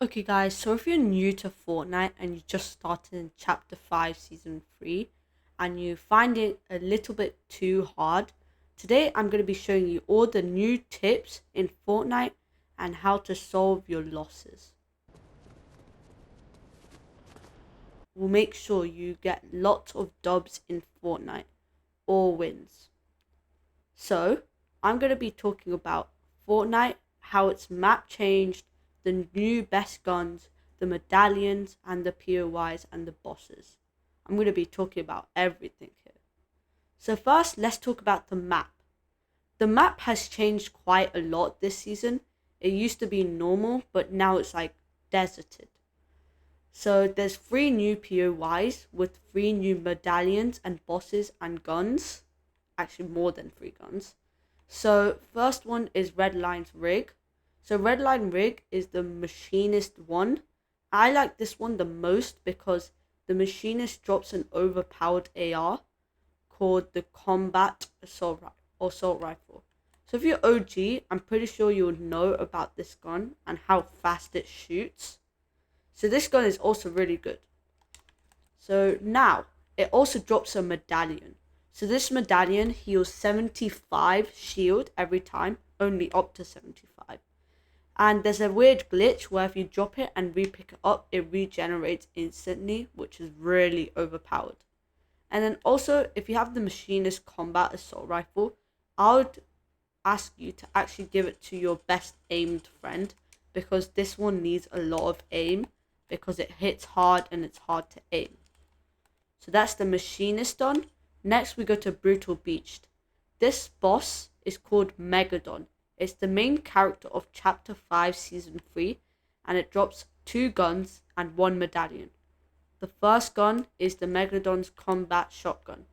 Okay, guys, so if you're new to Fortnite and you just started in Chapter 5, Season 3, and you find it a little bit too hard, today I'm going to be showing you all the new tips in Fortnite and how to solve your losses. We'll make sure you get lots of dubs in Fortnite, or wins. So, I'm going to be talking about Fortnite, how its map changed, the new best guns, the medallions, and the POIs and the bosses. I'm going to be talking about everything here. So, first, let's talk about the map. The map has changed quite a lot this season. It used to be normal, but now it's like deserted. So, there's three new POIs with three new medallions and bosses and guns. Actually, more than three guns. So first one is Redline's Rig. So Redline Rig is the machinist one. I like this one the most because the machinist drops an overpowered AR called the Combat Assault Rifle. So if you're OG, I'm pretty sure you'll know about this gun and how fast it shoots. So this gun is also really good. So now it also drops a medallion. So this medallion heals 75 shield every time, only up to 75. And there's a weird glitch where if you drop it and re-pick it up, it regenerates instantly, which is really overpowered. And then also, if you have the Machinist Combat Assault Rifle, I would ask you to actually give it to your best aimed friend because this one needs a lot of aim because it hits hard and it's hard to aim. So that's the Machinist done. Next, we go to Brutal Beached. This boss is called Megadon. It's the main character of Chapter 5, Season 3, and it drops two guns and one medallion. The first gun is the Megadon's combat shotgun.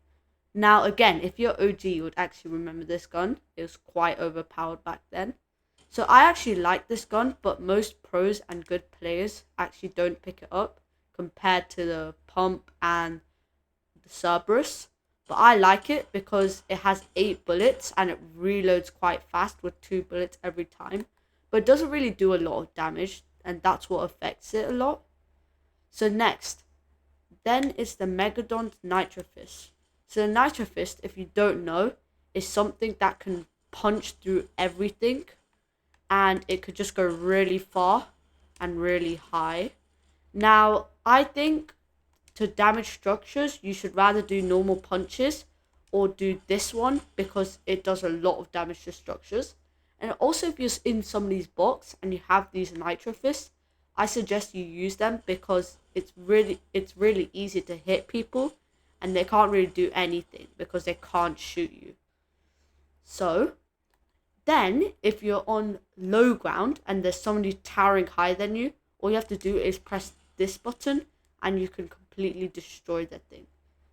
Now, again, if you're OG, you would actually remember this gun. It was quite overpowered back then. So I actually like this gun, but most pros and good players actually don't pick it up compared to the pump and the Cerberus. But I like it because it has 8 bullets and it reloads quite fast with 2 bullets every time. But it doesn't really do a lot of damage, and that's what affects it a lot. So next, then it's the Megadon's Nitro Fist. So the Nitro Fist, if you don't know, is something that can punch through everything, and it could just go really far and really high. Now, I think to damage structures, you should rather do normal punches or do this one because it does a lot of damage to structures. And also, if you're in somebody's box and you have these Nitro Fists, I suggest you use them because it's really easy to hit people and they can't really do anything because they can't shoot you. So then, if you're on low ground and there's somebody towering higher than you, all you have to do is press this button and you can completely destroy the thing.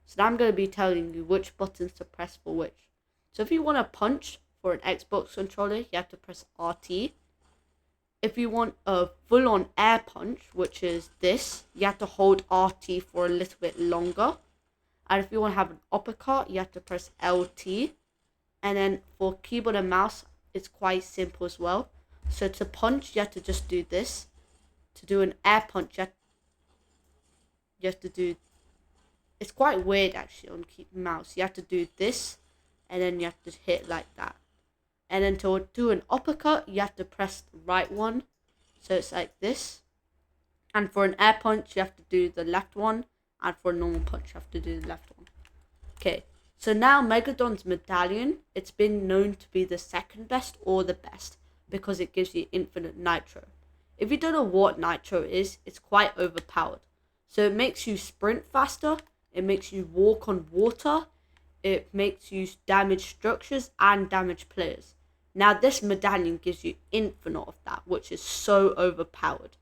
So now I'm going to be telling you which buttons to press for which. So if you want to punch for an Xbox controller, you have to press RT. If you want a full-on air punch, which is this, you have to hold RT for a little bit longer. And if you want to have an uppercut, you have to press LT. And then for keyboard and mouse, it's quite simple as well. So to punch, you have to just do this. To do an air punch, you have to do... It's quite weird actually on mouse. You have to do this, and then you have to hit like that. And then to do an uppercut, you have to press the right one. So it's like this. And for an air punch, you have to do the left one. And for a normal punch, you have to do the left one. Okay. So now Megadon's medallion, it's been known to be the second best or the best because it gives you infinite nitro. If you don't know what nitro is, it's quite overpowered. So it makes you sprint faster, it makes you walk on water, it makes you damage structures and damage players. Now this medallion gives you infinite of that, which is so overpowered.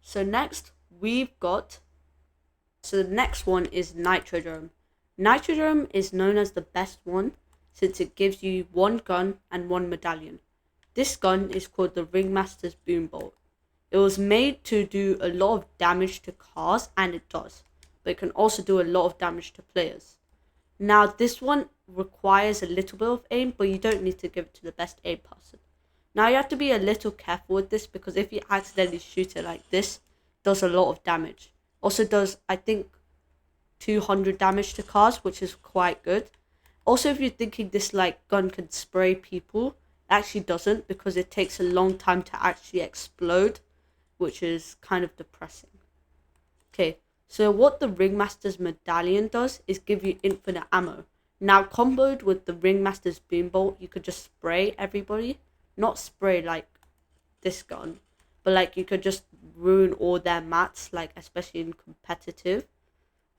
So next we've got, so the next one is Nitrodrome. Nitrodrome is known as the best one since it gives you one gun and one medallion. This gun is called the Ringmaster's Boombolt. It was made to do a lot of damage to cars, and it does, but it can also do a lot of damage to players. Now this one requires a little bit of aim, but you don't need to give it to the best aim person. Now you have to be a little careful with this because if you accidentally shoot it like this, it does a lot of damage. Also does, I think, 200 damage to cars, which is quite good. Also, if you're thinking this like gun can spray people, it actually doesn't, because it takes a long time to actually explode, which is kind of depressing. Okay, so what the Ringmaster's Medallion does is give you infinite ammo. Now, comboed with the Ringmaster's Boom Bolt, you could just spray everybody. Not spray like this gun, but like you could just ruin all their mats, like especially in competitive,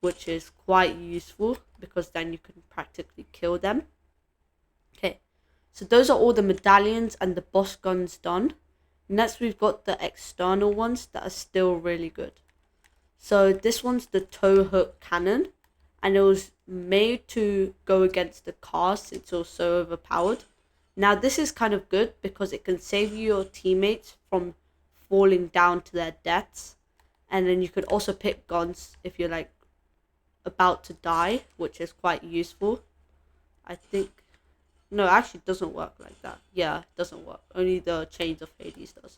which is quite useful because then you can practically kill them. Okay, so those are all the medallions and the boss guns done. Next, we've got the external ones that are still really good. So this one's the tow hook cannon, and it was made to go against the cars since it was so overpowered. Now this is kind of good because it can save your teammates from falling down to their deaths, and then you could also pick guns if you're like about to die, which is quite useful. I think, no, actually it doesn't work like that. Yeah, it doesn't work. Only the Chains of Hades does.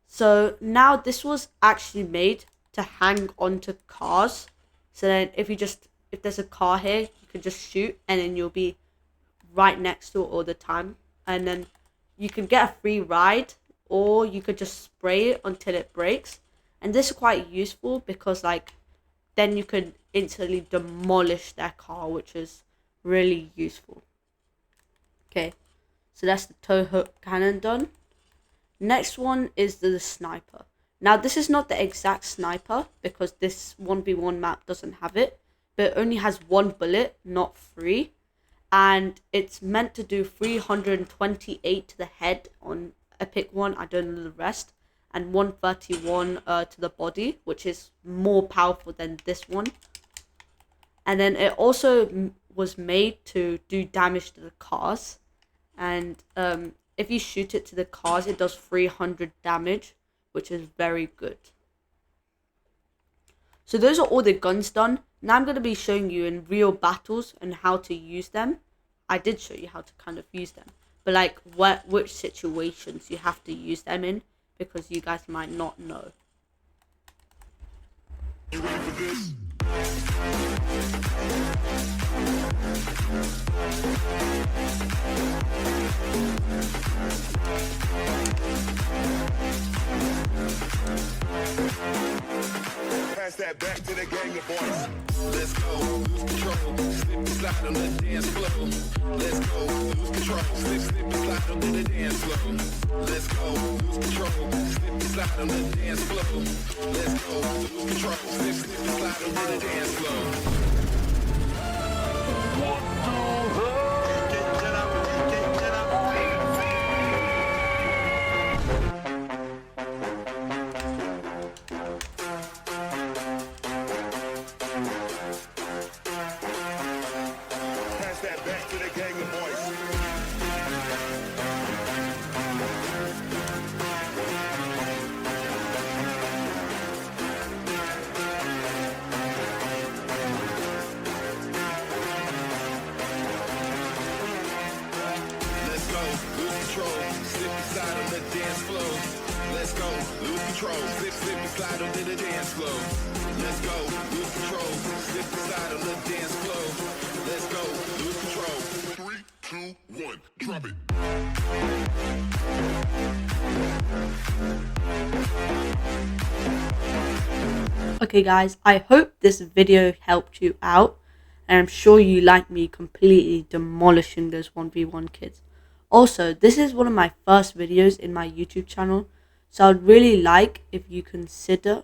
So now this was actually made to hang onto cars. So then if there's a car here, you can just shoot and then you'll be right next to it all the time. And then you can get a free ride, or you could just spray it until it breaks. And this is quite useful because like then you can instantly demolish their car, which is really useful. Okay, so that's the tow hook cannon done. Next one is the sniper. Now this is not the exact sniper because this 1v1 map doesn't have it, but it only has one bullet, not three. And it's meant to do 328 to the head on Epic one, I don't know the rest, and 131 to the body, which is more powerful than this one. And then it also was made to do damage to the cars, and if you shoot it to the cars, it does 300 damage, which is very good. So those are all the guns done. Now I'm going to be showing you in real battles and how to use them. I did show you how to kind of use them, but like which situations you have to use them in, because you guys might not know. You ready for this? Pass that back to the gang of boys. Let's go, lose control, slip and slide on the dance floor. Let's go, lose control, slip and slide on the dance floor. Let's go, lose control, slip and slide on the dance floor. Let's go, lose control, slip and slide on the dance floor. Let's go, lose control, slip and slide onto the dance floor. Let's go, lose control, slip and slide on the dance floor. Let's go, lose control. 3, 2, 1, drop it. Okay guys, I hope this video helped you out, and I'm sure you like me completely demolishing those 1v1 kids. Also, this is one of my first videos in my YouTube channel, so I'd really like if you consider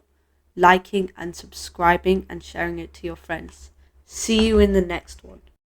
liking and subscribing and sharing it to your friends. See you in the next one.